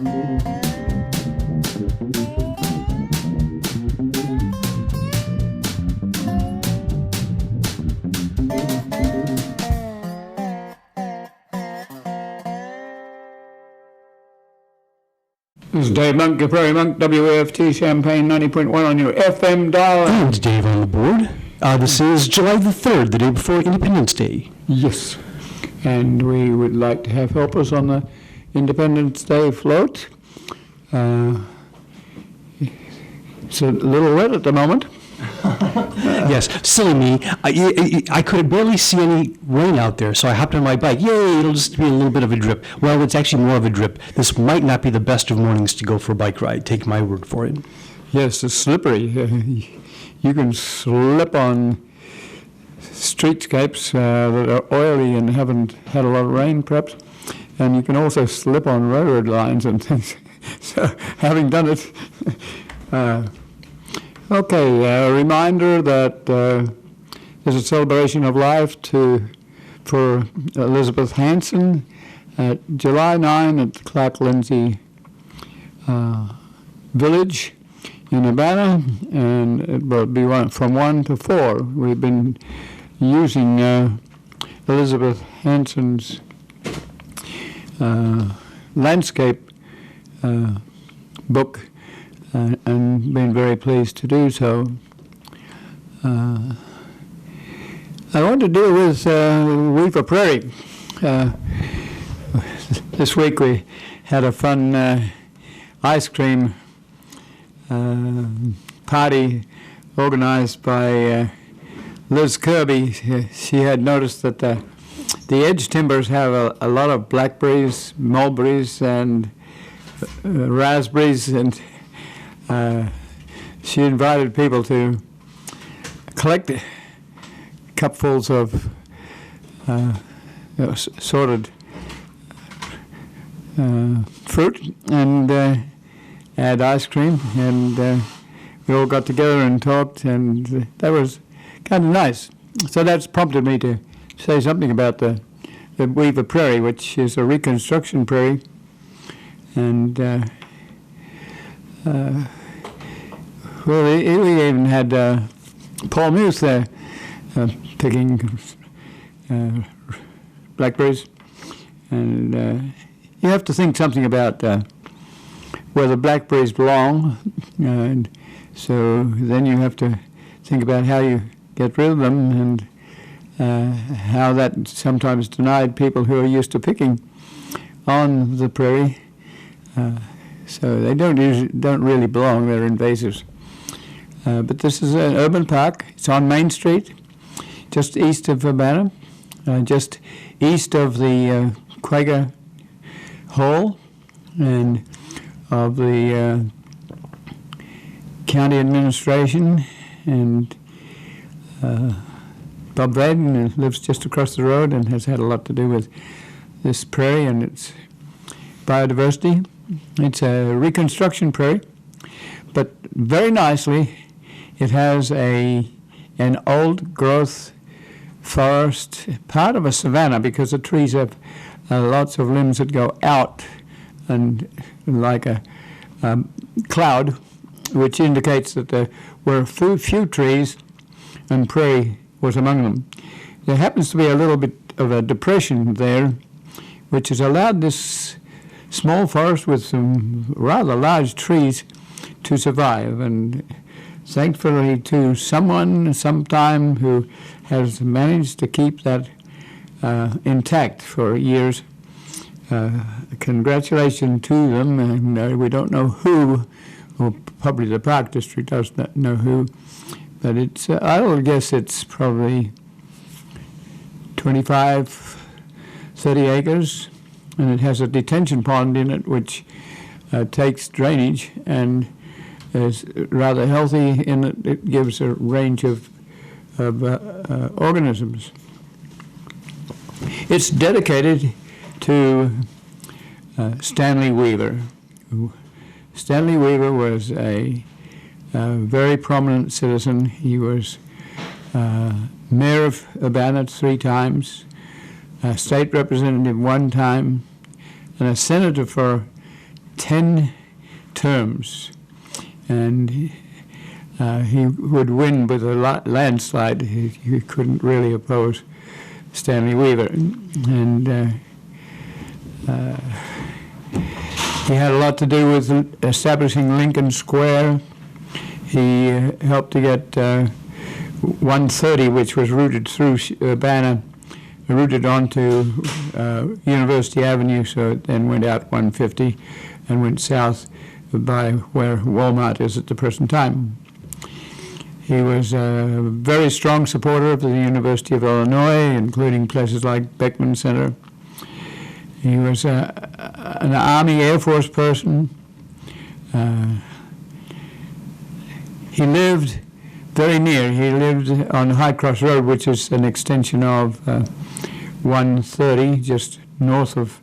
This is Dave Monk of Prairie Monk, WAFT Champaign 90.1 on your FM dial. And Dave on the board. This is July the 3rd, the day before Independence Day. Yes, and we would like to have helpers on the Independence Day float. It's a little wet at the moment. Yes, silly me. I could barely see any rain out there, so I hopped on my bike. Yay, it'll just be a little bit of a drip. Well, it's actually more of a drip. This might not be the best of mornings to go for a bike ride. Take my word for it. Yes, it's slippery. You can slip on streetscapes that are oily and haven't had a lot of rain, perhaps. And you can also slip on railroad lines and things. So, having done it... Okay, a reminder that there's a celebration of life for Elizabeth Hanson at July 9 at the Clark Lindsay Village in Urbana, and it will be from 1 to 4. We've been using Elizabeth Hanson's landscape book and been very pleased to do so. I want to deal with Weaver Prairie. This week we had a fun ice cream party organized by Liz Kirby. She had noticed that the edge timbers have a lot of blackberries, mulberries, and raspberries, and she invited people to collect cupfuls of sorted fruit and add ice cream, and we all got together and talked, and that was kind of nice. So that's prompted me to say something about the Weaver Prairie, which is a reconstruction prairie, and well, we even had Paul Muse there picking blackberries, and you have to think something about where the blackberries belong, and so then you have to think about how you get rid of them, and how that sometimes denied people who are used to picking on the prairie. So they don't really belong. They're invasives. But this is an urban park. It's on Main Street, just east of Urbana, just east of the Quaker Hall and of the county administration. And Bob Vaden lives just across the road and has had a lot to do with this prairie and its biodiversity. It's a reconstruction prairie, but very nicely it has an old growth forest, part of a savanna, because the trees have lots of limbs that go out and like a cloud, which indicates that there were few trees and prairie was among them. There happens to be a little bit of a depression there, which has allowed this small forest with some rather large trees to survive, and thankfully to sometime who has managed to keep that intact for years. Congratulations to them, and we don't know who, or probably the Park District does not know who, but it's, I will guess it's probably 25, 30 acres, and it has a detention pond in it which takes drainage and is rather healthy in that it gives a range of organisms. It's dedicated to Stanley Weaver. Stanley Weaver was a very prominent citizen. He was mayor of Urbana 3 times, a state representative 1 time, and a senator for 10 terms, and he would win with a landslide. He couldn't really oppose Stanley Weaver, and he had a lot to do with establishing Lincoln Square. He helped to get 130, which was routed through Urbana, routed onto University Avenue, so it then went out 150 and went south by where Walmart is at the present time. He was a very strong supporter of the University of Illinois, including places like Beckman Center. He was an Army Air Force person. He lived very near. He lived on High Cross Road, which is an extension of 130, just north of,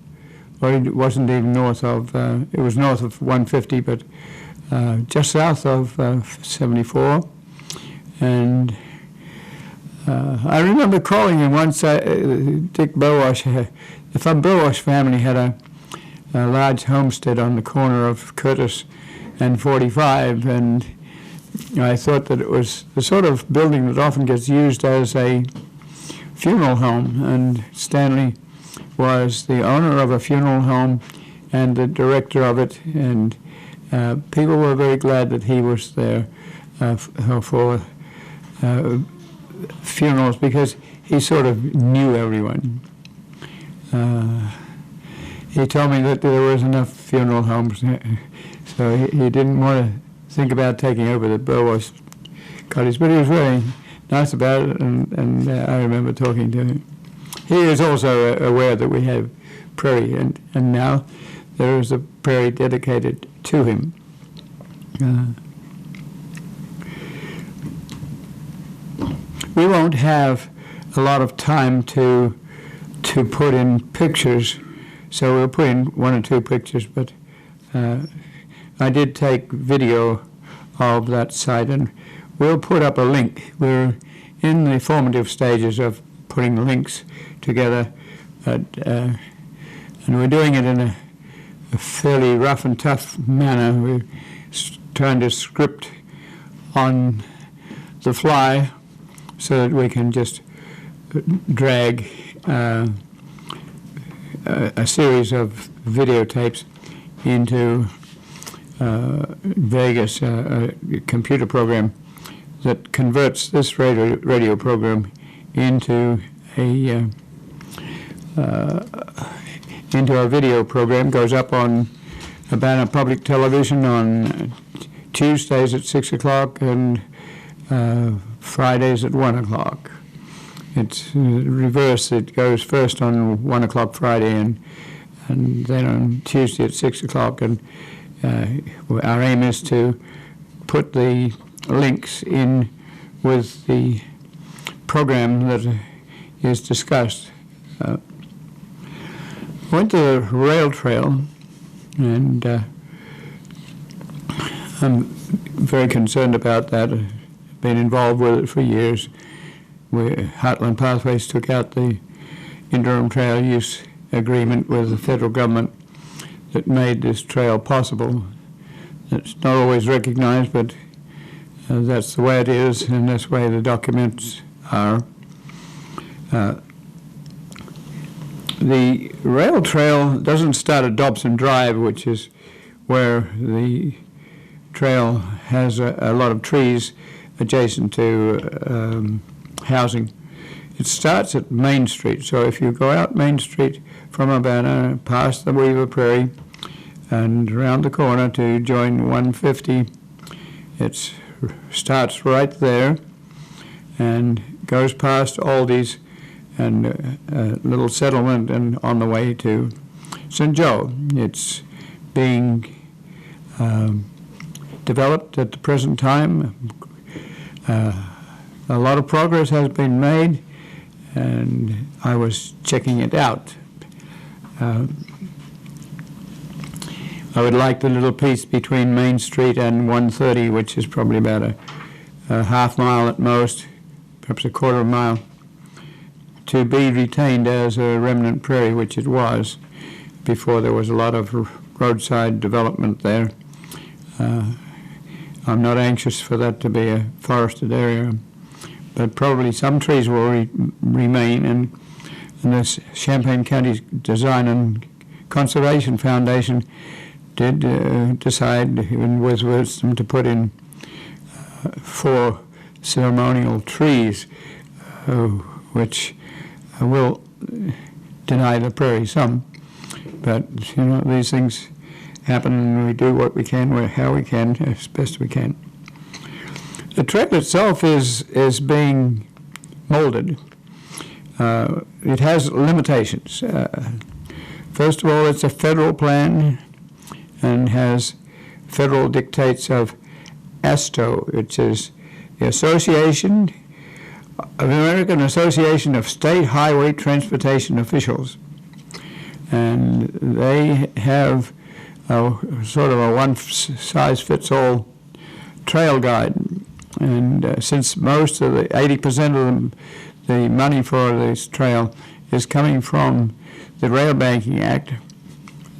or it wasn't even north of, it was north of 150, but just south of 74. And I remember calling him once. Dick Burwash, the Burwash family had a large homestead on the corner of Curtis and 45, and I thought that it was the sort of building that often gets used as a funeral home, and Stanley was the owner of a funeral home and the director of it, and people were very glad that he was there for funerals, because he sort of knew everyone. He told me that there was enough funeral homes, so he didn't want to think about taking over the Burwash cottage, but he was very nice about it, and I remember talking to him. He is also aware that we have Prairie, and now there is a Prairie dedicated to him. We won't have a lot of time to put in pictures, so we'll put in one or two pictures, but I did take video of that site, and we'll put up a link. We're in the formative stages of putting links together, and we're doing it in a fairly rough and tough manner. We're trying to script on the fly so that we can just drag a series of videotapes into Vegas, a computer program that converts this radio program into a video program. Goes up on Urbana Public Television on Tuesdays at 6 o'clock and Fridays at 1 o'clock. It's reverse. It goes first on 1 o'clock Friday and then on Tuesday at 6 o'clock. And our aim is to put the links in with the program that is discussed. Went to the rail trail, and I'm very concerned about that. I've been involved with it for years. Heartland Pathways took out the interim trail use agreement with the federal government that made this trail possible. It's not always recognized, but that's the way it is, and that's the way the documents are. The rail trail doesn't start at Dobson Drive, which is where the trail has a lot of trees adjacent to housing. It starts at Main Street, so if you go out Main Street from Urbana, past the Weaver Prairie, and around the corner to join 150, it starts right there and goes past Aldi's and a little settlement and on the way to St. Joe. It's being developed at the present time. A lot of progress has been made, and I was checking it out. I would like the little piece between Main Street and 130, which is probably about a half mile at most, perhaps a quarter of a mile, to be retained as a remnant prairie, which it was before there was a lot of roadside development there. I'm not anxious for that to be a forested area, but probably some trees will remain, and the Champaign County Design and Conservation Foundation did decide, even with wisdom, to put in 4 ceremonial trees, which will deny the prairie some. But, these things happen, and we do what we can, how we can, as best we can. The trail itself is being molded. It has limitations. First of all, it's a federal plan and has federal dictates of ASTO, which is the American Association of State Highway Transportation Officials. And they have sort of a one-size-fits-all trail guide. And since most of the 80% of the money for this trail is coming from the Rail Banking Act,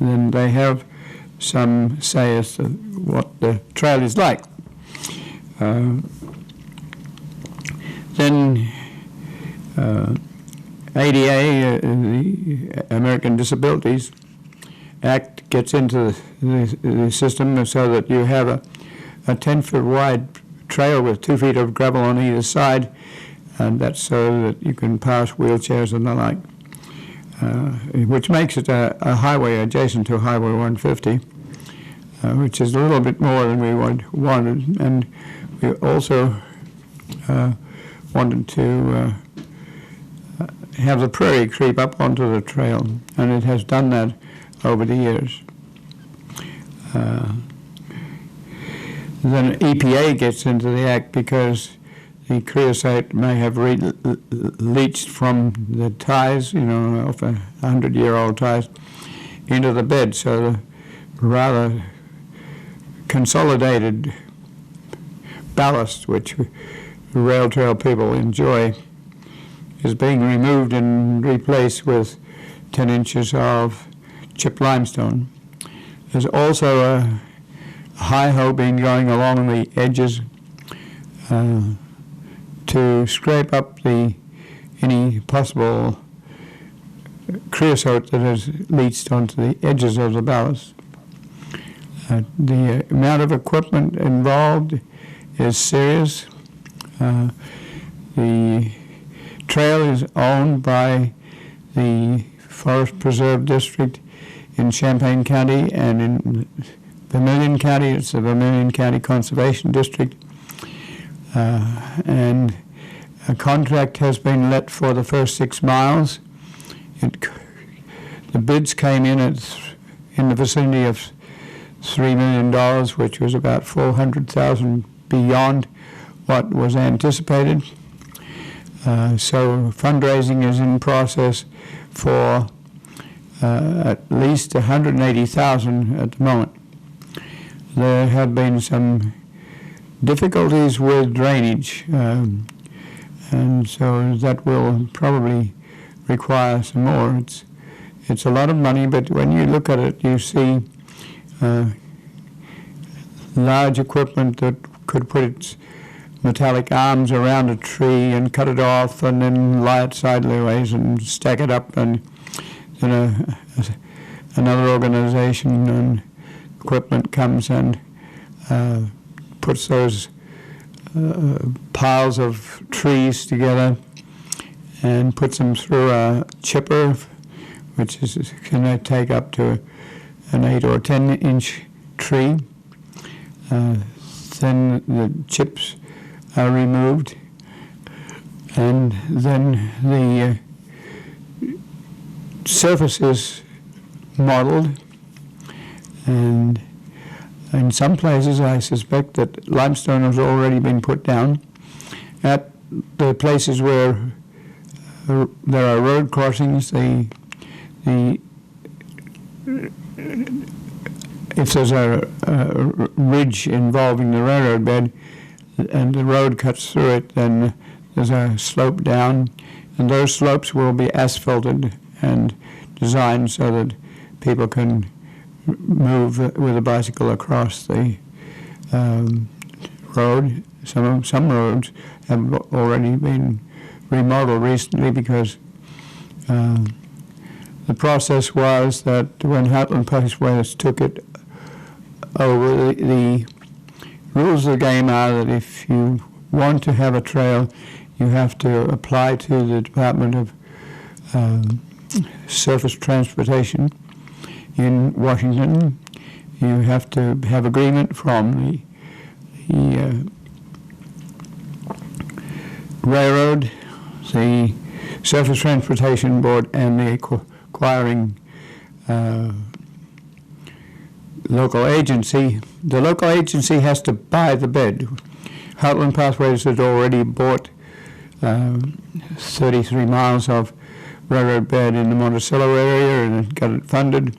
then they have some say as to what the trail is like. Then ADA, the American Disabilities Act, gets into the system so that you have a 10-foot wide trail with 2 feet of gravel on either side, and that's so that you can pass wheelchairs and the like, which makes it a highway adjacent to Highway 150, which is a little bit more than we wanted. And we also wanted to have the prairie creep up onto the trail, and it has done that over the years. Then EPA gets into the act because the creosote may have leached from the ties, off 100-year-old ties, into the bed. So the rather consolidated ballast, which rail trail people enjoy, is being removed and replaced with 10 inches of chipped limestone. There's also a high-ho beam going along the edges to scrape up any possible creosote that has leached onto the edges of the ballast. The amount of equipment involved is serious. The trail is owned by the Forest Preserve District in Champaign County, and in Vermilion County, it's the Vermilion County Conservation District. And a contract has been let for the first 6 miles. The bids came in in the vicinity of $3 million, which was about $400,000 beyond what was anticipated. So fundraising is in process for at least $180,000 at the moment. There have been some difficulties with drainage, and so that will probably require some more. It's a lot of money, but when you look at it, you see large equipment that could put its metallic arms around a tree and cut it off and then lie it sideways and stack it up, and then another organization and equipment comes and puts those piles of trees together and puts them through a chipper, which can take up to an 8 or 10 inch tree. Then the chips are removed, and then the surface is modeled, and in some places I suspect that limestone has already been put down. At the places where there are road crossings, if there's a ridge involving the railroad bed and the road cuts through it, then there's a slope down, and those slopes will be asphalted and designed so that people can move with a bicycle across the road. Some roads have already been remodeled recently because the process was that when Heartland Pathways took it over, the rules of the game are that if you want to have a trail, you have to apply to the Department of Surface Transportation in Washington. You have to have agreement from the railroad, the Surface Transportation Board, and the acquiring local agency. The local agency has to buy the bed. Heartland Pathways has already bought 33 miles of railroad bed in the Monticello area and got it funded.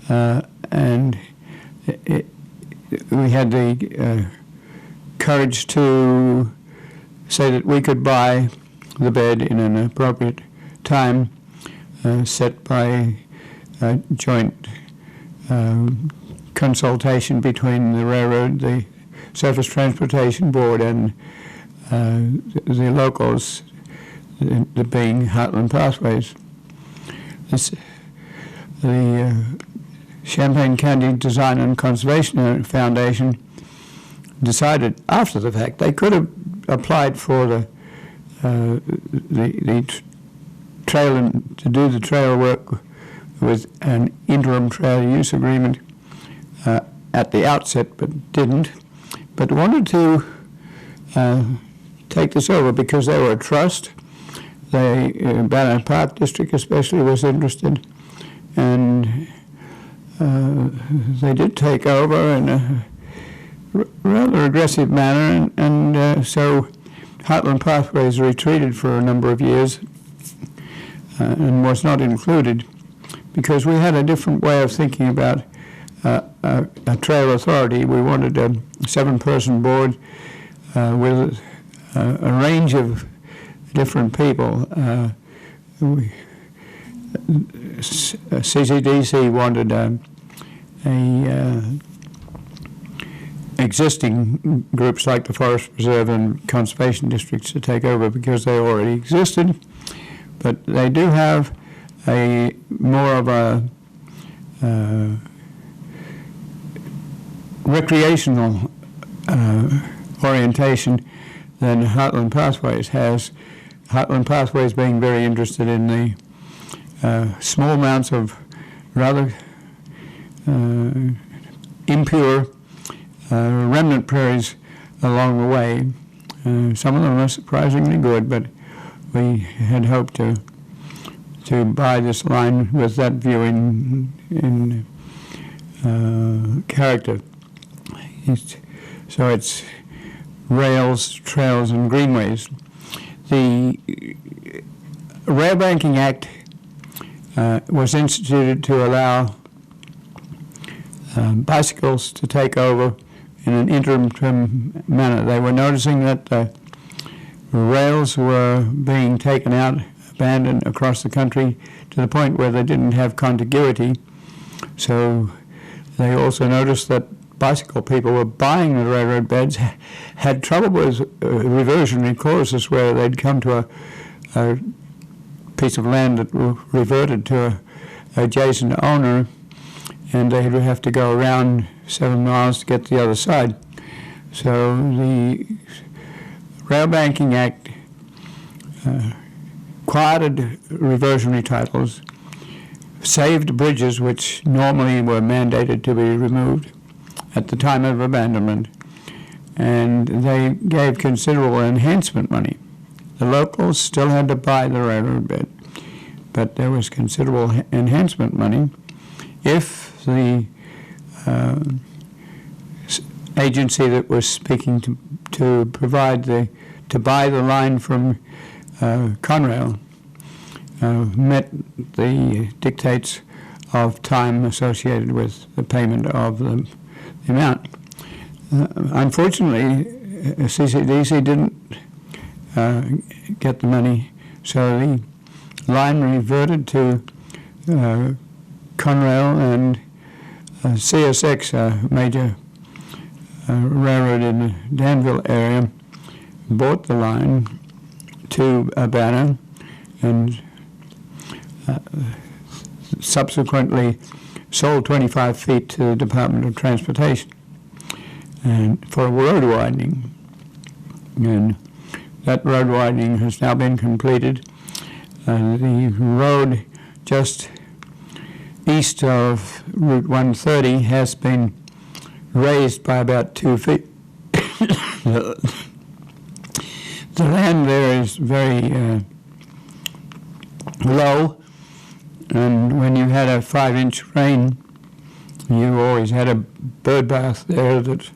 And we had the courage to say that we could buy the bed in an appropriate time set by a joint consultation between the railroad, the Surface Transportation Board, and the locals, the being Heartland Pathways. The Champaign County Design and Conservation Foundation decided after the fact they could have applied for the trail and to do the trail work with an interim trail use agreement at the outset, but didn't. But wanted to take this over because they were a trust. The Banner Park District especially was interested, and they did take over in a rather aggressive manner, and so Heartland Pathways retreated for a number of years and was not included because we had a different way of thinking about a trail authority. We wanted a 7-person board with a range of different people. CCDC wanted existing groups like the Forest Reserve and Conservation Districts to take over because they already existed, but they do have a more of a recreational orientation than Heartland Pathways has. Heartland Pathways being very interested in the small amounts of rather impure remnant prairies along the way. Some of them are surprisingly good, but we had hoped to buy this line with that view in character. So it's rails, trails, and greenways. The Rail Banking Act was instituted to allow bicycles to take over in an interim manner. They were noticing that the rails were being taken out, abandoned across the country to the point where they didn't have contiguity. So they also noticed that bicycle people were buying the railroad beds, had trouble with reversionary clauses where they'd come to a piece of land that reverted to an adjacent owner, and they would have to go around 7 miles to get to the other side. So the Rail Banking Act quieted reversionary titles, saved bridges which normally were mandated to be removed at the time of abandonment, and they gave considerable enhancement money. The locals still had to buy the railroad bed, but there was considerable enhancement money if the agency that was speaking to provide to buy the line from Conrail met the dictates of time associated with the payment of the amount. Unfortunately, CCDC didn't get the money, so the line reverted to Conrail, and CSX, a major railroad in the Danville area, bought the line to Urbana and subsequently sold 25 feet to the Department of Transportation and for a road widening. And that road widening has now been completed. The road just east of Route 130 has been raised by about 2 feet. The land there is very low, and when you had a 5-inch rain, you always had a bird bath there that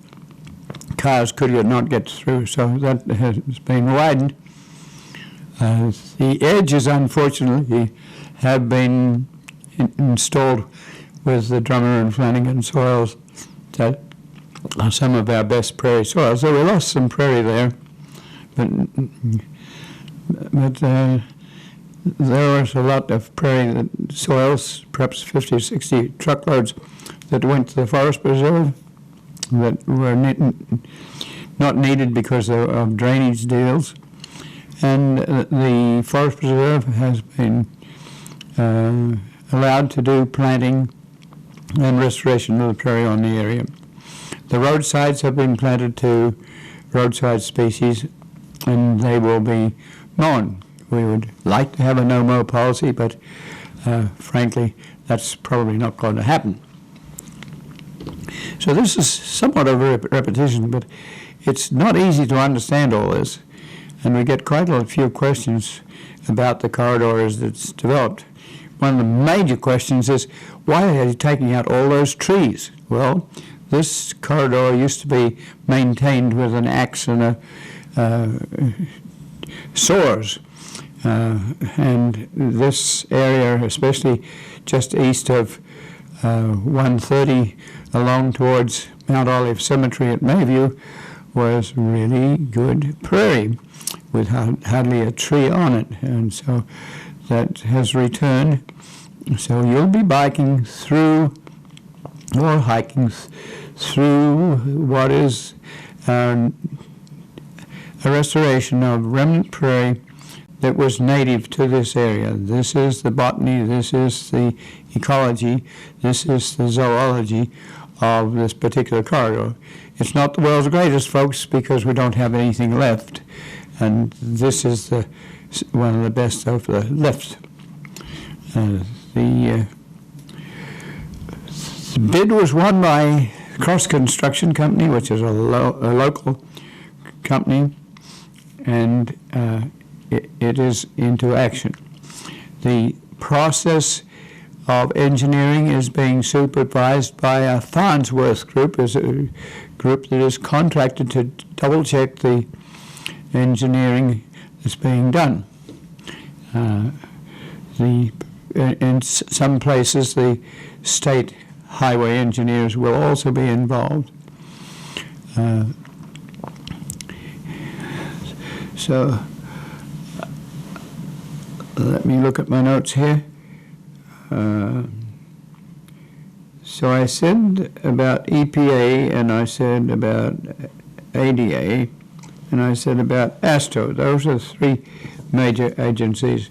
cars could not get through, so that has been widened. The edges, unfortunately, have been installed with the Drummer and Flanagan soils that are some of our best prairie soils. So we lost some prairie there, but there was a lot of prairie soils, perhaps 50 or 60 truckloads that went to the forest preserve that were not needed because of drainage deals. And the forest preserve has been allowed to do planting and restoration of the prairie on the area. The roadsides have been planted to roadside species, and they will be mown. We would like to have a no-mow policy, but frankly, that's probably not going to happen. So this is somewhat of a repetition, but it's not easy to understand all this, and we get quite a few questions about the corridor as it's developed. One of the major questions is, why are you taking out all those trees? Well, this corridor used to be maintained with an axe and saws. And this area, especially just east of 130 along towards Mount Olive Cemetery at Mayview, was really good prairie with hardly a tree on it. And so that has returned. So you'll be biking through or hiking through what is a restoration of remnant prairie that was native to this area. This is the botany, this is the ecology, this is the zoology of this particular corridor. It's not the world's greatest, folks, because we don't have anything left, and this is one of the best of the left. The bid was won by Cross Construction Company, which is a local company, and it is into action. The process of engineering is being supervised by a Farnsworth group, is a group that is contracted to double-check the engineering that's being done. In some places, the state highway engineers will also be involved. So let me look at my notes here. So I said about EPA, and I said about ADA, and I said about ASTO. Those are three major agencies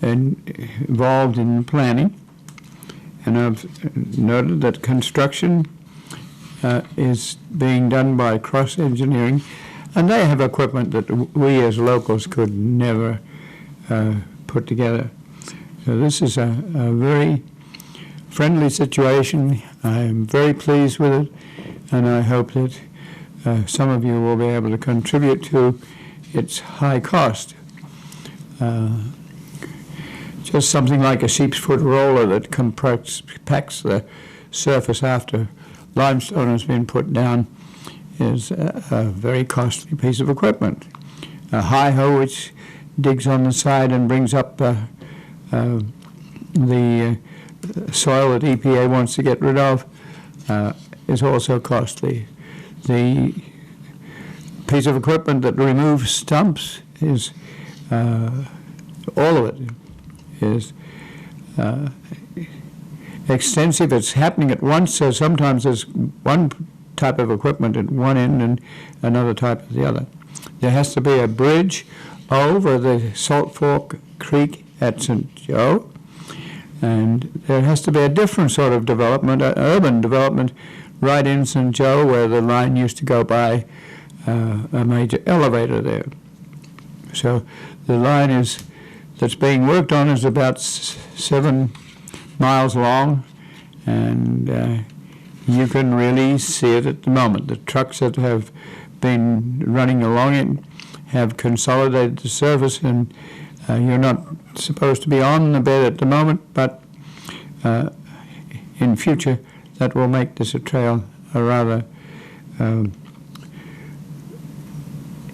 involved in planning. And I've noted that construction is being done by Cross Engineering, and they have equipment that we as locals could never put together. So this is a very friendly situation. I'm very pleased with it, and I hope that some of you will be able to contribute to its high cost. Just something like a sheep's foot roller that compacts the surface after limestone has been put down is a very costly piece of equipment. A high-ho which digs on the side and brings up the soil that EPA wants to get rid of is also costly. The piece of equipment that removes stumps is, all of it is extensive. It's happening at once, so sometimes there's one type of equipment at one end and another type at the other. There has to be a bridge over the Salt Fork Creek at St. Joe, and there has to be a different sort of development, an urban development, right in St. Joe where the line used to go by a major elevator there. So the line that's being worked on is about 7 miles long, and you can really see it at the moment. The trucks that have been running along it have consolidated the surface, and you're not supposed to be on the bed at the moment, but in future that will make this a trail a rather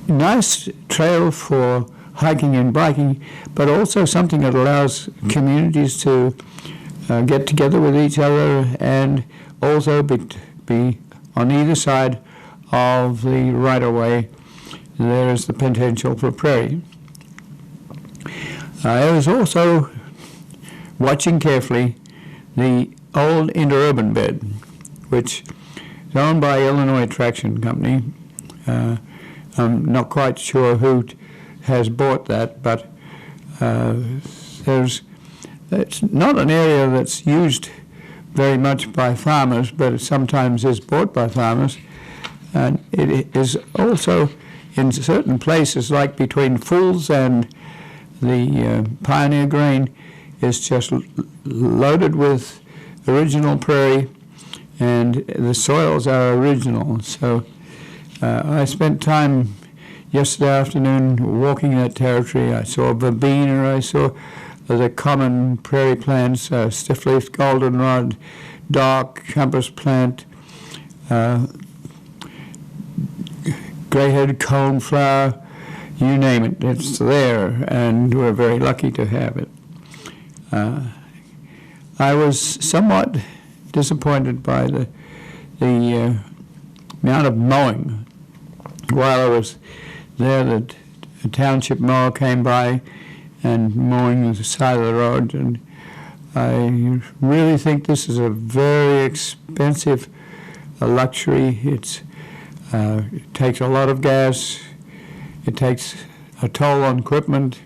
nice trail for hiking and biking, but also something that allows communities to get together with each other and also be on either side of the right-of-way. There is the potential for prairie. I was also watching carefully the old interurban bed, which is owned by Illinois Traction Company. I'm not quite sure who has bought that, but it's not an area that's used very much by farmers, but it sometimes is bought by farmers. And it is also in certain places, like between Fools and the Pioneer Grain, is just loaded with original prairie, and the soils are original. So I spent time yesterday afternoon walking that territory. I saw verbena, I saw the common prairie plants, stiff-leafed goldenrod, dark compass plant, grey-headed coneflower, you name it, it's there, and we're very lucky to have it. I was somewhat disappointed by the amount of mowing. While I was there, the township mower came by and mowing the side of the road, and I really think this is a very expensive luxury. It takes a lot of gas, it takes a toll on equipment,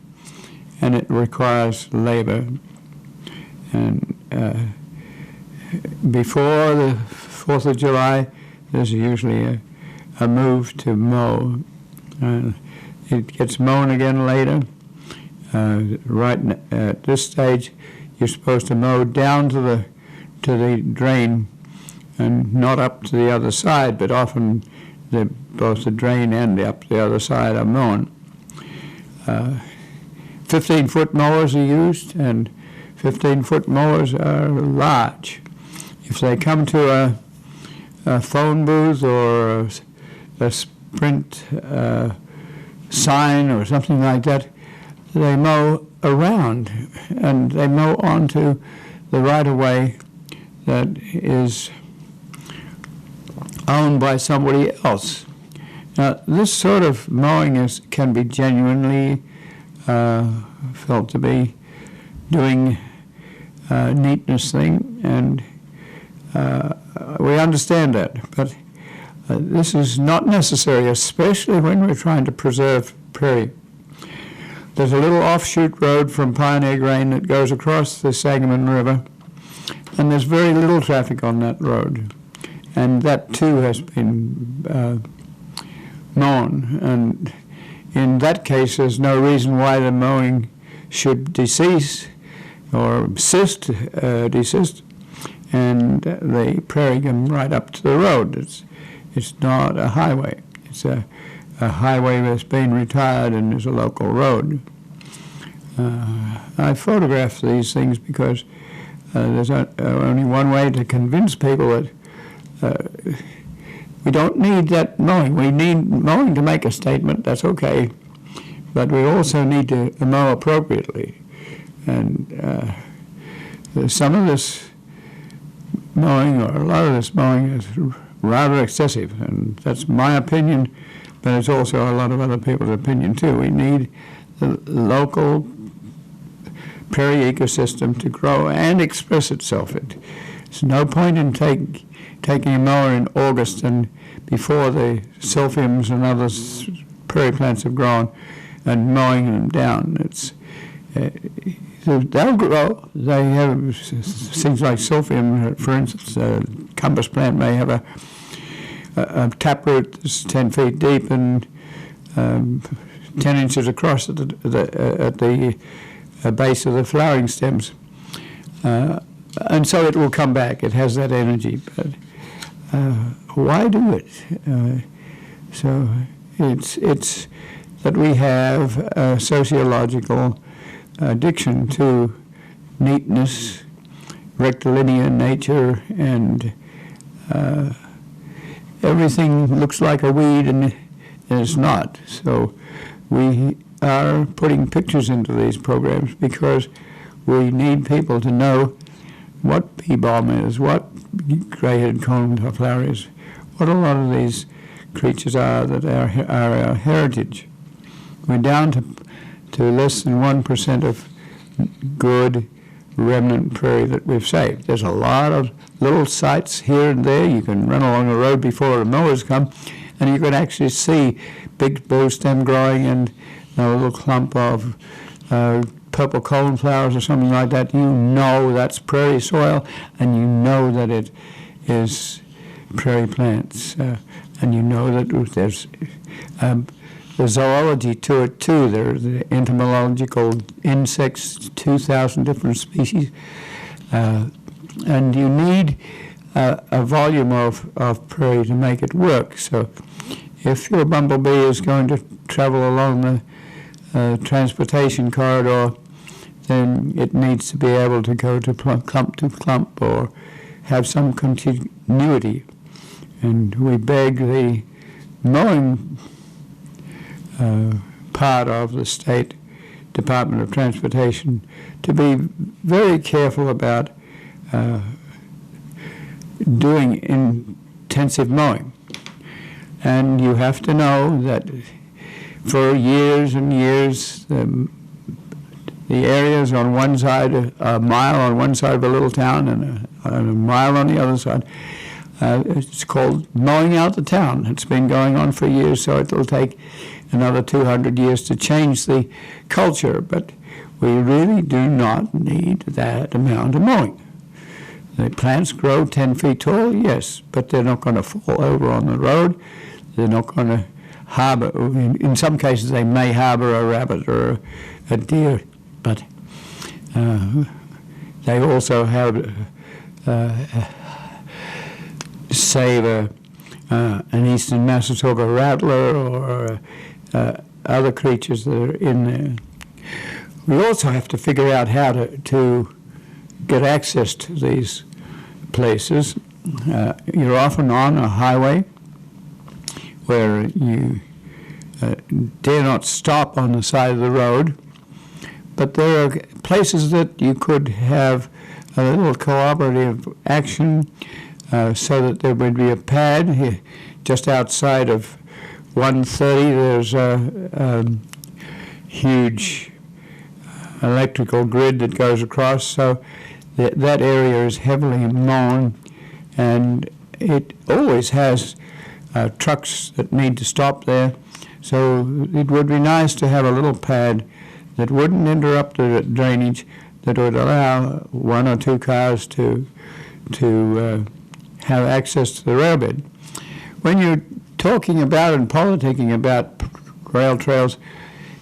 and it requires labor. And before the 4th of July, there's usually a move to mow. It gets mown again later. Right at this stage, you're supposed to mow down to the drain and not up to the other side, but often both the drain and up the other side are mown. 15-foot mowers are used, and 15-foot mowers are large. If they come to a phone booth or a Sprint sign or something like that, they mow around, and they mow onto the right-of-way that is owned by somebody else. Now, this sort of mowing can be genuinely felt to be doing a neatness thing, and we understand that, but this is not necessary, especially when we're trying to preserve prairie. There's a little offshoot road from Pioneer Grain that goes across the Sangamon River, and there's very little traffic on that road. And that too has been mown. And in that case, there's no reason why the mowing should desist, and the prairie come right up to the road. It's not a highway. It's a highway that's been retired and is a local road. I photograph these things because there's only one way to convince people that we don't need that mowing. We need mowing to make a statement, that's okay, but we also need to mow appropriately. And some of this mowing, or a lot of this mowing, is rather excessive, and that's my opinion, but it's also a lot of other people's opinion too. We need the local prairie ecosystem to grow and express itself. There's no point in taking a mower in August and before the silphiums and other prairie plants have grown and mowing them down. They'll grow. They have things like silphium, for instance. A compass plant may have a taproot that's 10 feet deep and 10 inches across at the base of the flowering stems. And so it will come back. It has that energy. But why do it? So it's that we have a sociological addiction to neatness, rectilinear nature, and everything looks like a weed and it's not. So we are putting pictures into these programs because we need people to know what pea balm is, what grey-headed coneflower is, what a lot of these creatures are that are our heritage. We're down to less than 1% of good remnant prairie that we've saved. There's a lot of little sites here and there. You can run along the road before the mowers come, and you can actually see big bow stem growing and a little clump of purple coneflowers or something like that. You know that's prairie soil, and you know that it is prairie plants, and you know that there's the zoology to it too. There are the entomological insects, 2,000 different species, and you need a volume of prairie to make it work. So if your bumblebee is going to travel along the transportation corridor, then it needs to be able to go to clump or have some continuity. And we beg the mowing part of the State Department of Transportation to be very careful about doing intensive mowing. And you have to know that for years and years, the areas on one side, a mile on one side of a little town and a mile on the other side, it's called mowing out the town. It's been going on for years, so it'll take another 200 years to change the culture, but we really do not need that amount of mowing. The plants grow 10 feet tall, yes, but they're not going to fall over on the road. They're not going to harbor, in some cases they may harbor a rabbit or a deer, but they also have save an eastern Massasoba rattler or other creatures that are in there. We also have to figure out how to get access to these places. You're often on a highway where you dare not stop on the side of the road, but there are places that you could have a little cooperative action so that there would be a pad here just outside of 130. There's a huge electrical grid that goes across, so that area is heavily mown, and it always has trucks that need to stop there. So it would be nice to have a little pad that wouldn't interrupt the drainage, that would allow one or two cars to have access to the railbed. When you're talking about and politicking about rail trails,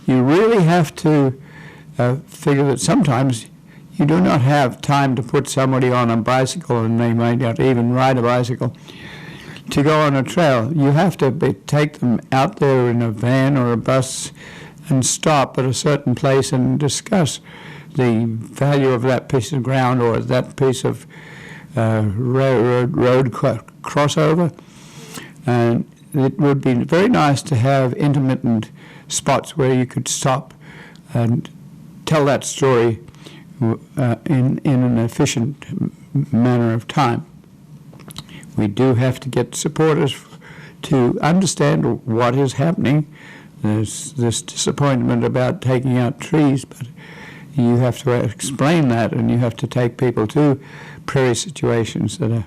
you really have to figure that sometimes you do not have time to put somebody on a bicycle, and they might not even ride a bicycle, to go on a trail. You have to take them out there in a van or a bus and stop at a certain place and discuss the value of that piece of ground or that piece of road crossover. And it would be very nice to have intermittent spots where you could stop and tell that story in an efficient manner of time. We do have to get supporters to understand what is happening. There's this disappointment about taking out trees, but you have to explain that, and you have to take people to prairie situations that are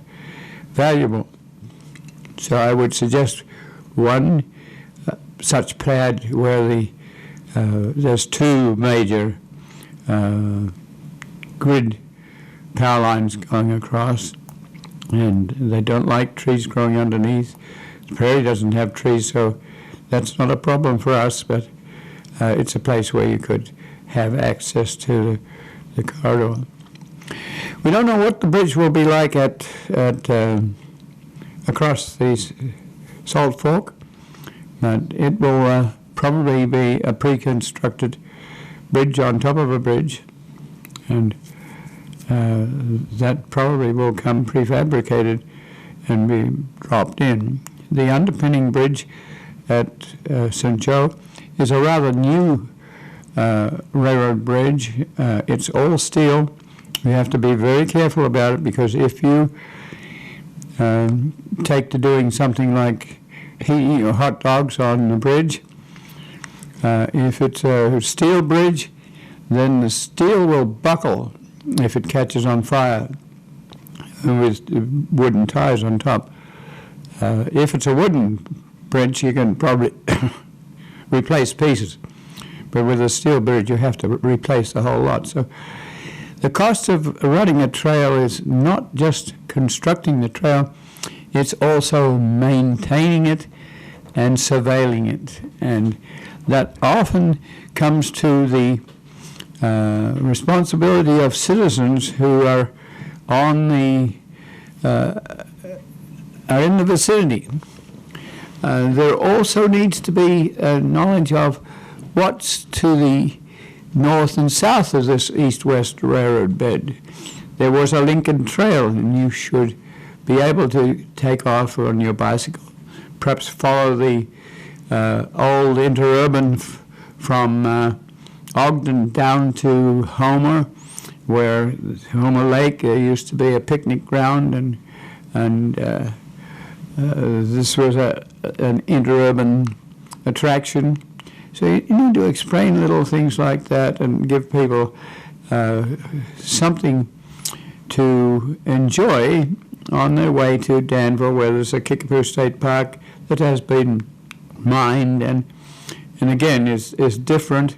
valuable. So I would suggest one such pad where there's two major grid power lines going across, and they don't like trees growing underneath. The prairie doesn't have trees, so that's not a problem for us, but it's a place where you could have access to the corridor. We don't know what the bridge will be like at across the Salt Fork, but it will probably be a pre-constructed bridge on top of a bridge, and that probably will come prefabricated and be dropped in. The underpinning bridge at St. Joe is a rather new railroad bridge. It's all steel. You have to be very careful about it, because if you take to doing something like eating your hot dogs on the bridge, if it's a steel bridge, then the steel will buckle if it catches on fire with wooden ties on top. If it's a wooden bridge, you can probably replace pieces. But with a steel bridge, you have to replace the whole lot. So the cost of running a trail is not just constructing the trail, it's also maintaining it and surveilling it. And that often comes to the responsibility of citizens who are on the are in the vicinity. There also needs to be knowledge of what's to the north and south of this east-west railroad bed. There was a Lincoln Trail, and you should be able to take off on your bicycle, perhaps follow the old interurban from Ogden down to Homer, where Homer Lake used to be a picnic ground, and this was an interurban attraction. So you need to explain little things like that and give people something to enjoy on their way to Danville, where there's a Kickapoo State Park that has been mined and again is different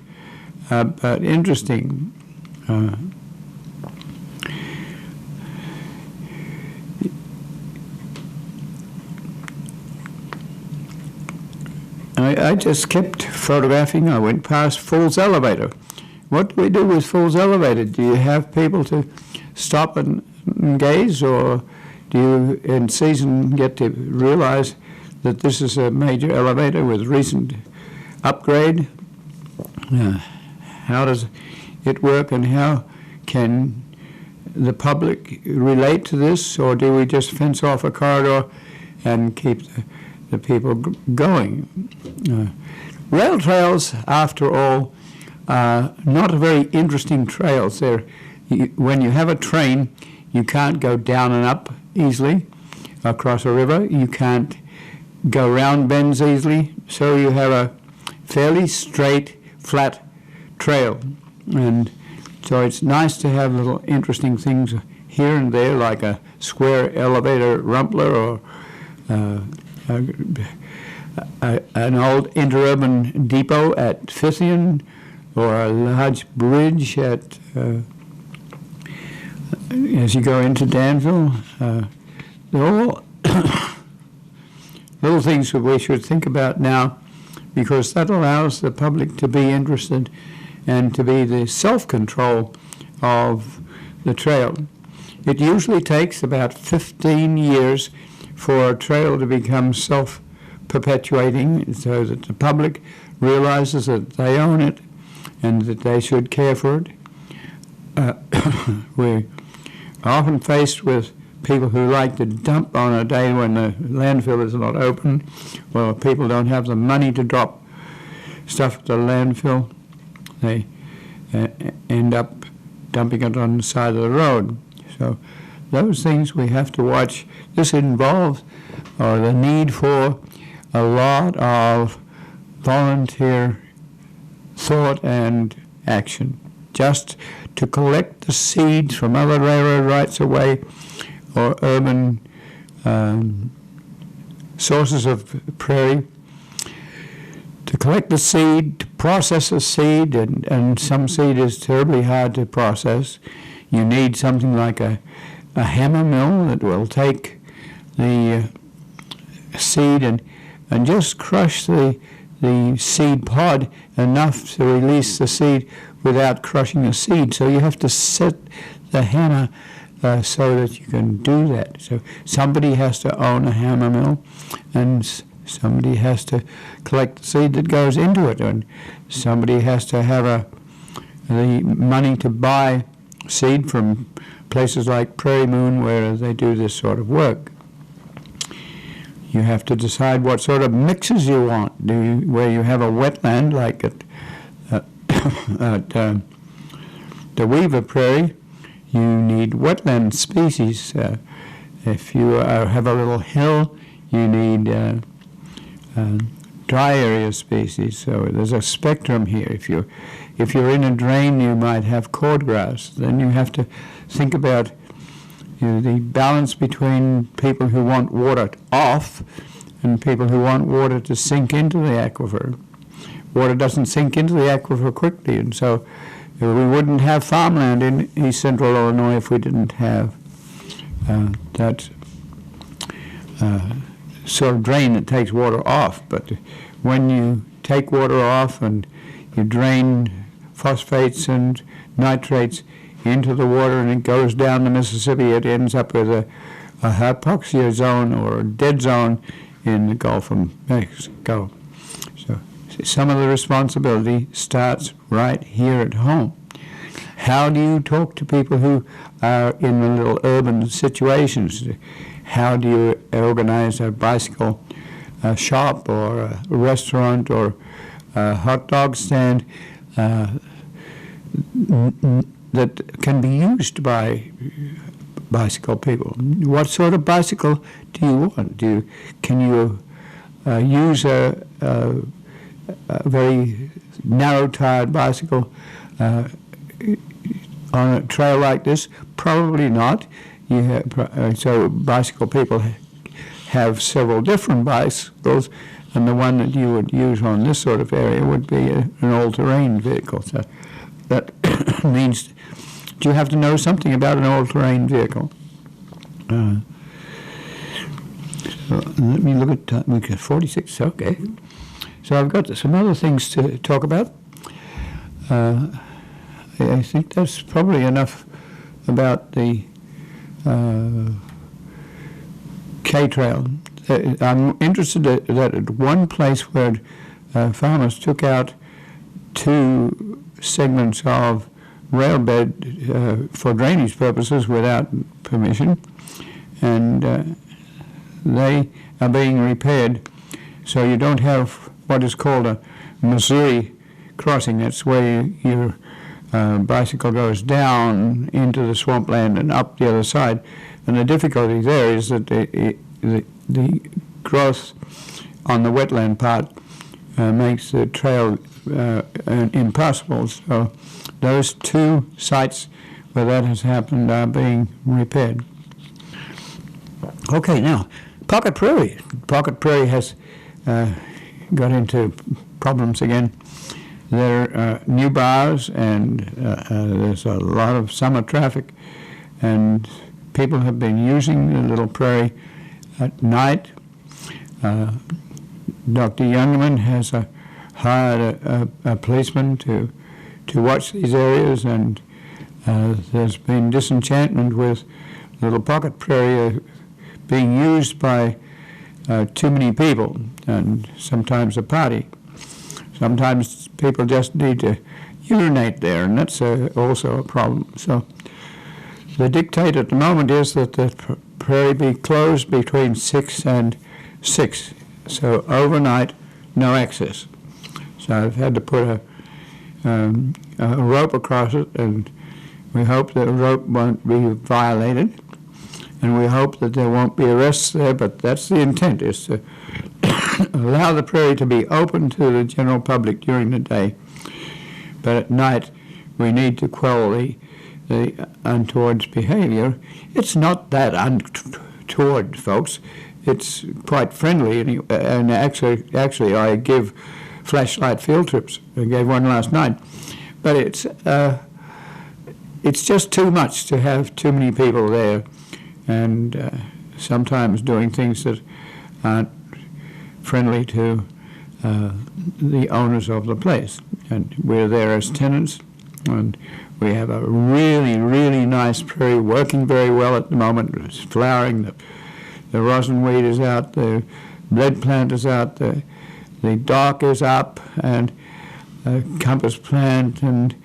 but interesting. I just kept photographing. I went past Fool's Elevator. What do we do with Fool's Elevator? Do you have people to stop and gaze, or do you in season get to realize that this is a major elevator with recent upgrade? How does it work, and how can the public relate to this, or do we just fence off a corridor and keep the people going? Rail trails, after all, are not very interesting trails. When you have a train, you can't go down and up easily across a river. You can't go round bends easily. So you have a fairly straight, flat trail. And so it's nice to have little interesting things here and there, like a square elevator rumbler, or an old interurban depot at Fithian, or a large bridge at as you go into Danville. They're all little things that we should think about now, because that allows the public to be interested and to be the self-control of the trail. It usually takes about 15 years for a trail to become self-perpetuating, so that the public realizes that they own it and that they should care for it. We're often faced with people who like to dump on a day when the landfill is not open, or people don't have the money to drop stuff at the landfill. They end up dumping it on the side of the road. So those things we have to watch. This involves the need for a lot of volunteer thought and action. just to collect the seeds from other railroad rights of way or urban sources of prairie, to collect the seed, to process the seed, and some seed is terribly hard to process. You need something like a hammer mill that will take the seed and just crush the seed pod enough to release the seed without crushing the seed. So you have to set the hammer so that you can do that. So somebody has to own a hammer mill, and somebody has to collect the seed that goes into it, and somebody has to have the money to buy seed from places like Prairie Monk where they do this sort of work. You have to decide what sort of mixes you want. Where you have a wetland like at the Weaver Prairie, you need wetland species. If you have a little hill, you need dry area species. So there's a spectrum here. If you're in a drain, you might have cordgrass. Then you have to think about the balance between people who want water off and people who want water to sink into the aquifer. Water doesn't sink into the aquifer quickly, and so we wouldn't have farmland in east central Illinois if we didn't have that sort of drain that takes water off. But when you take water off and you drain phosphates and nitrates into the water and it goes down the Mississippi, it ends up with a hypoxia zone or a dead zone in the Gulf of Mexico. So some of the responsibility starts right here at home. How do you talk to people who are in the little urban situations? How do you organize a bicycle shop or a restaurant or a hot dog stand that can be used by bicycle people? What sort of bicycle do you want? Can you use a very narrow-tired bicycle on a trail like this? Probably not. So bicycle people have several different bicycles, and the one that you would use on this sort of area would be an all-terrain vehicle. So that means you have to know something about an all-terrain vehicle. So let me look at time. We got 46. Okay. So I've got some other things to talk about. I think that's probably enough about the K-Trail. I'm interested that at one place where farmers took out 2 segments of railbed for drainage purposes without permission, and they are being repaired, so you don't have what is called a Missouri crossing. That's where your bicycle goes down into the swampland and up the other side. And the difficulty there is that the growth on the wetland part makes the trail impossible. So those 2 sites where that has happened are being repaired. Okay, now, Pocket Prairie. Pocket Prairie has got into problems again. There are new bars, and there's a lot of summer traffic, and people have been using the little prairie at night. Dr. Youngerman has hired a policeman to watch these areas, and there's been disenchantment with Little Pocket Prairie being used by too many people, and sometimes a party. Sometimes people just need to urinate there, and that's also a problem. So the dictate at the moment is that the prairie be closed between 6 and 6. So overnight, no access. So I've had to put a rope across it, and we hope that the rope won't be violated, and we hope that there won't be arrests there, but that's the intent, is to allow the prairie to be open to the general public during the day, but at night we need to quell the untoward behavior. It's not that untoward, folks. It's quite friendly, and actually I give flashlight field trips. I gave one last night, but it's just too much to have too many people there, and sometimes doing things that aren't friendly to the owners of the place. And we're there as tenants, and we have a really, really nice prairie working very well at the moment. It's flowering, the rosinweed is out, the lead plant is out, the dock is up, and compass plant, and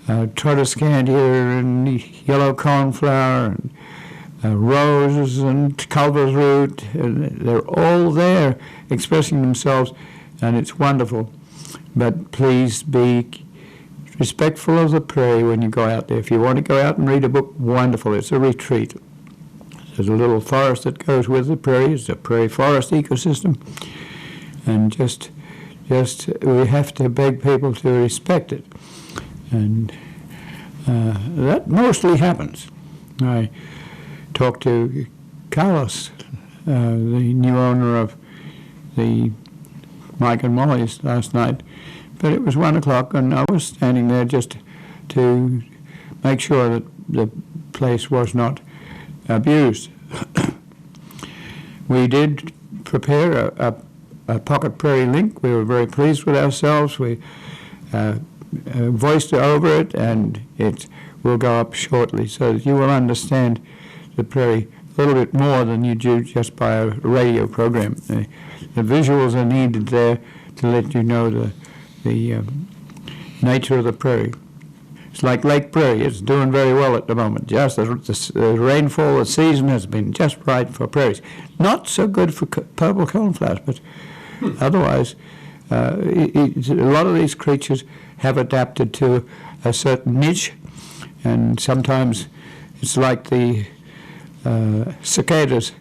trotoscandia, and yellow cornflower, and roses, and culver's root, and they're all there expressing themselves, and it's wonderful. But please be respectful of the prairie when you go out there. If you want to go out and read a book, wonderful. It's a retreat. There's a little forest that goes with the prairie. It's a prairie forest ecosystem. And just we have to beg people to respect it. And that mostly happens. I talked to Carlos, the new owner of the Mike and Molly's last night, but it was 1 o'clock and I was standing there just to make sure that the place was not abused. We did prepare a pocket prairie link. We were very pleased with ourselves. We voiced over it, and it will go up shortly so that you will understand the prairie a little bit more than you do just by a radio program. The visuals are needed there to let you know the nature of the prairie. It's like Lake Prairie. It's doing very well at the moment. Just the rainfall, the season has been just right for prairies. Not so good for purple coneflowers, but otherwise, a lot of these creatures have adapted to a certain niche, and sometimes it's like the cicadas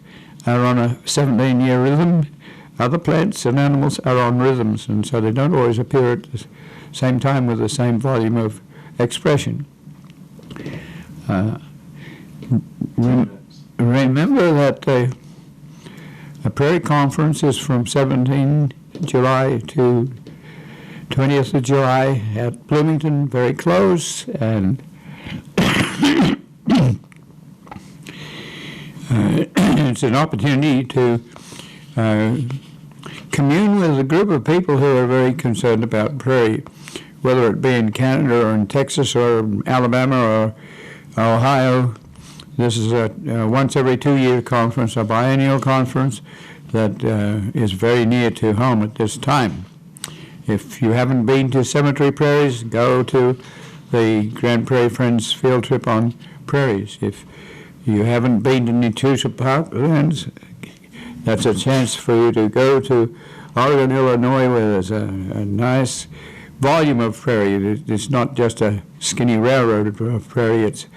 are on a 17-year rhythm. Other plants and animals are on rhythms, and so they don't always appear at the same time with the same volume of expression. Remember that a prairie conference is from 17 July to 20th of July at Bloomington, very close, and it's an opportunity to commune with a group of people who are very concerned about prairie, whether it be in Canada or in Texas or Alabama or Ohio. This is a once every 2-year conference, a biennial conference that is very near to home at this time. If you haven't been to Cemetery Prairies, go to the Grand Prairie Friends field trip on prairies. If you haven't been to Natusa Parklands, that's a chance for you to go to Oregon, Illinois, where there's a nice volume of prairie. It's not just a skinny railroad of prairie. It's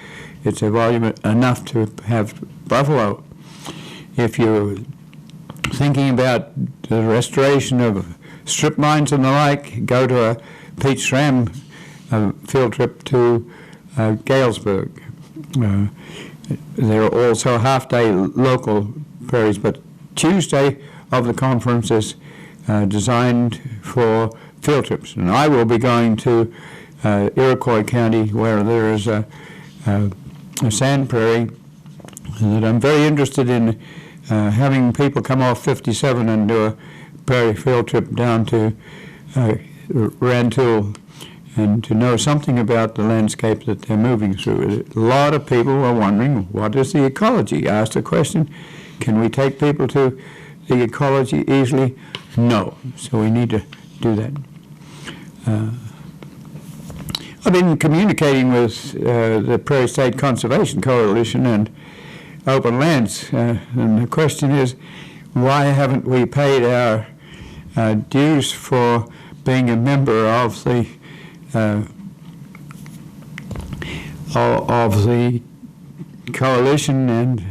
a volume enough to have buffalo. If you're thinking about the restoration of strip mines and the like, go to a Pete Schramm field trip to Galesburg. There are also half-day local prairies, but Tuesday of the conference is designed for field trips. And I will be going to Iroquois County, where there is a sand prairie that I'm very interested in having people come off 57 and do a prairie field trip down to Rantoul and to know something about the landscape that they're moving through. A lot of people are wondering, what is the ecology? I asked the question, can we take people to the ecology easily? No. So we need to do that. I've been communicating with the Prairie State Conservation Coalition and Open Lands, and the question is, why haven't we paid our dues for being a member of the coalition, and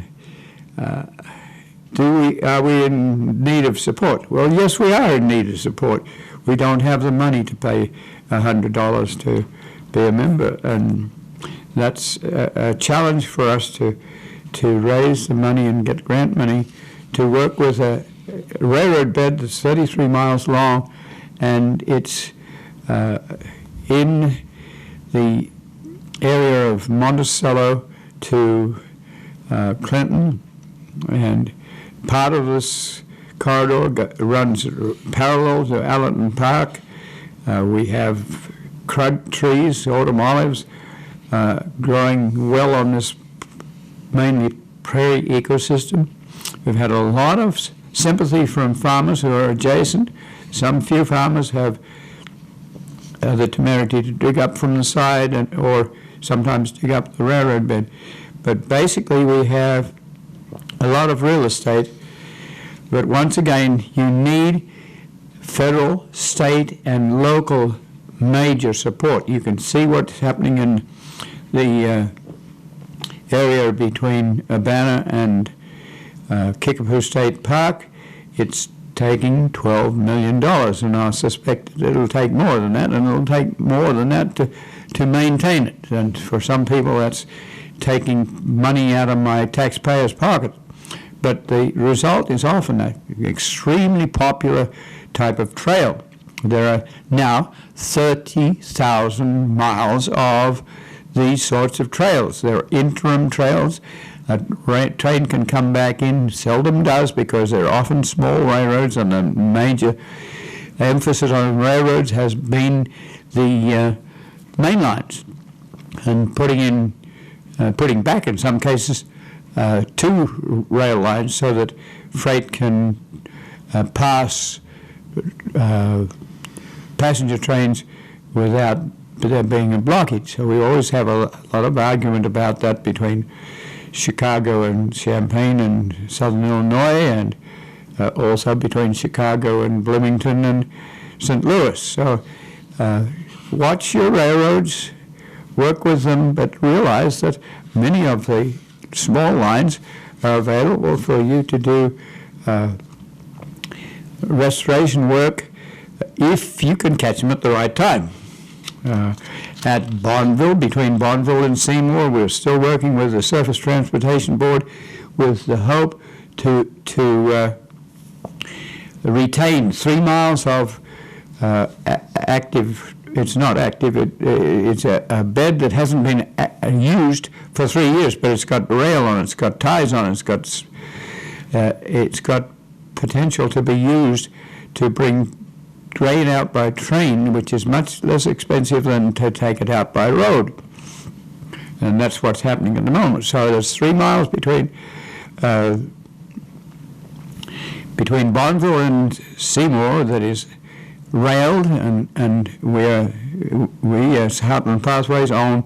are we in need of support? Well, yes, we are in need of support. We don't have the money to pay $100 to be a member. And that's a challenge for us to raise the money and get grant money to work with a railroad bed that's 33 miles long, and it's in the area of Monticello to Clinton, and part of this corridor runs parallel to Allerton Park. We have crud trees, autumn olives, growing well on this mainly prairie ecosystem. We've had a lot of sympathy from farmers who are adjacent. Some few farmers have the temerity to dig up from the side or sometimes dig up the railroad bed. But basically we have a lot of real estate. But once again, you need federal, state, and local major support. You can see what's happening in the area between Urbana and Kickapoo State Park. It's taking $12 million, and I suspect that it'll take more than that, and it'll take more than that to maintain it. And for some people, that's taking money out of my taxpayer's pocket. But the result is often an extremely popular type of trail. There are now 30,000 miles of these sorts of trails. There are interim trails. A train can come back in, seldom does, because they're often small railroads, and the major emphasis on railroads has been the main lines, and putting back in some cases 2 rail lines so that freight can pass passenger trains without there being a blockage. So we always have a lot of argument about that between Chicago and Champaign and Southern Illinois, and also between Chicago and Bloomington and St. Louis. So watch your railroads, work with them, but realize that many of the small lines are available for you to do restoration work if you can catch them at the right time. At Bonneville, between Bonneville and Seymour, we're still working with the Surface Transportation Board with the hope to retain 3 miles of active. It's not active. It's a bed that hasn't been used for 3 years, but it's got rail on it. It's got ties on it. It's got potential to be used to bring grain out by train, which is much less expensive than to take it out by road. And that's what's happening at the moment. So there's 3 miles between Bonneville and Seymour that is railed, and we as Heartland Pathways own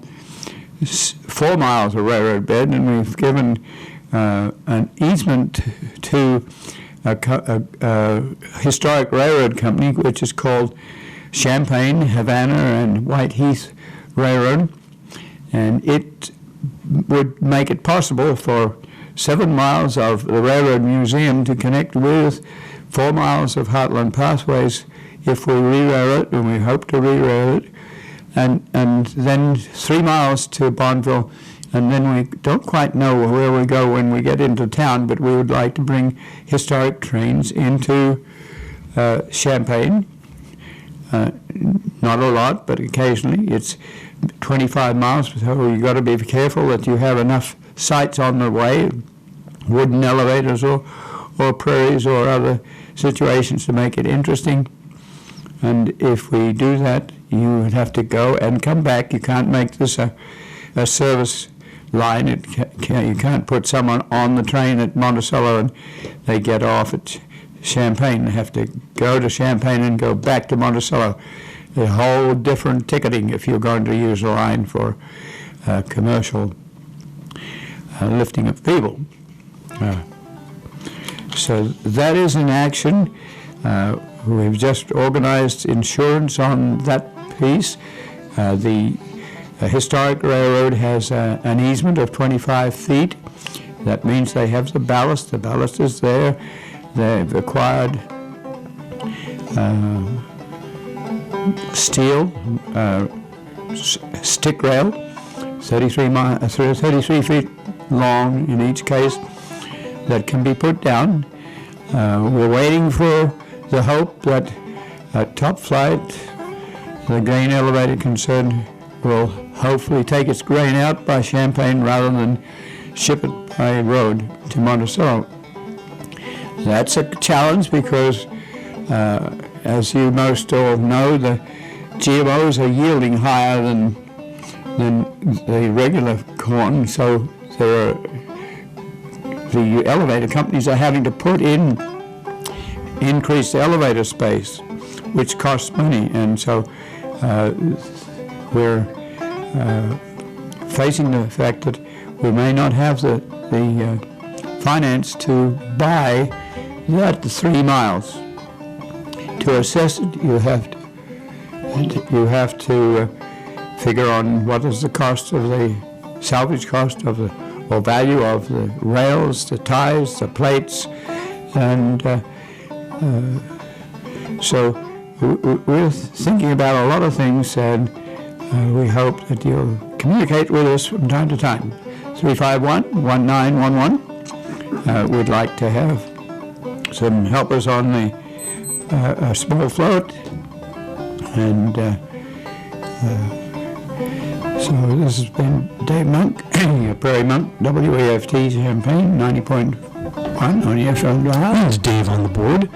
4 miles of railroad bed, and we've given an easement to a historic railroad company, which is called Champaign, Havana, and White Heath Railroad, and it would make it possible for 7 miles of the Railroad Museum to connect with 4 miles of Heartland Pathways if we re-rail it, and we hope to re-rail it, and then 3 miles to Bonneville. And then we don't quite know where we go when we get into town, but we would like to bring historic trains into Champaign. Not a lot, but occasionally. It's 25 miles, so you've got to be careful that you have enough sites on the way, wooden elevators or prairies or other situations to make it interesting. And if we do that, you would have to go and come back. You can't make this a service line. You can't put someone on the train at Monticello and they get off at Champaign. They have to go to Champaign and go back to Monticello. A whole different ticketing if you're going to use a line for commercial lifting of people. So that is in action. We've just organized insurance on that piece. The historic railroad has an easement of 25 feet. That means they have the ballast. The ballast is there. They've acquired steel stick rail, 33 feet long in each case, that can be put down. We're waiting for the hope that at top flight, the grain elevator concern will hopefully take its grain out by Champaign rather than ship it by road to Monticello. That's a challenge because, as you most all know, the GMOs are yielding higher than the regular corn, so the elevator companies are having to put in increased elevator space, which costs money, and so we're facing the fact that we may not have the finance to buy that 3 miles. To assess it, you have to figure on what is the cost of the salvage cost of the or value of the rails, the ties, the plates, and so we're thinking about a lot of things, and we hope that you'll communicate with us from time to time. 351-1911. We'd like to have some helpers on the a small float, and so this has been Dave Monk, Prairie Monk, WAFT Champaign, 90.1 on FM Dial. There's Dave on the board.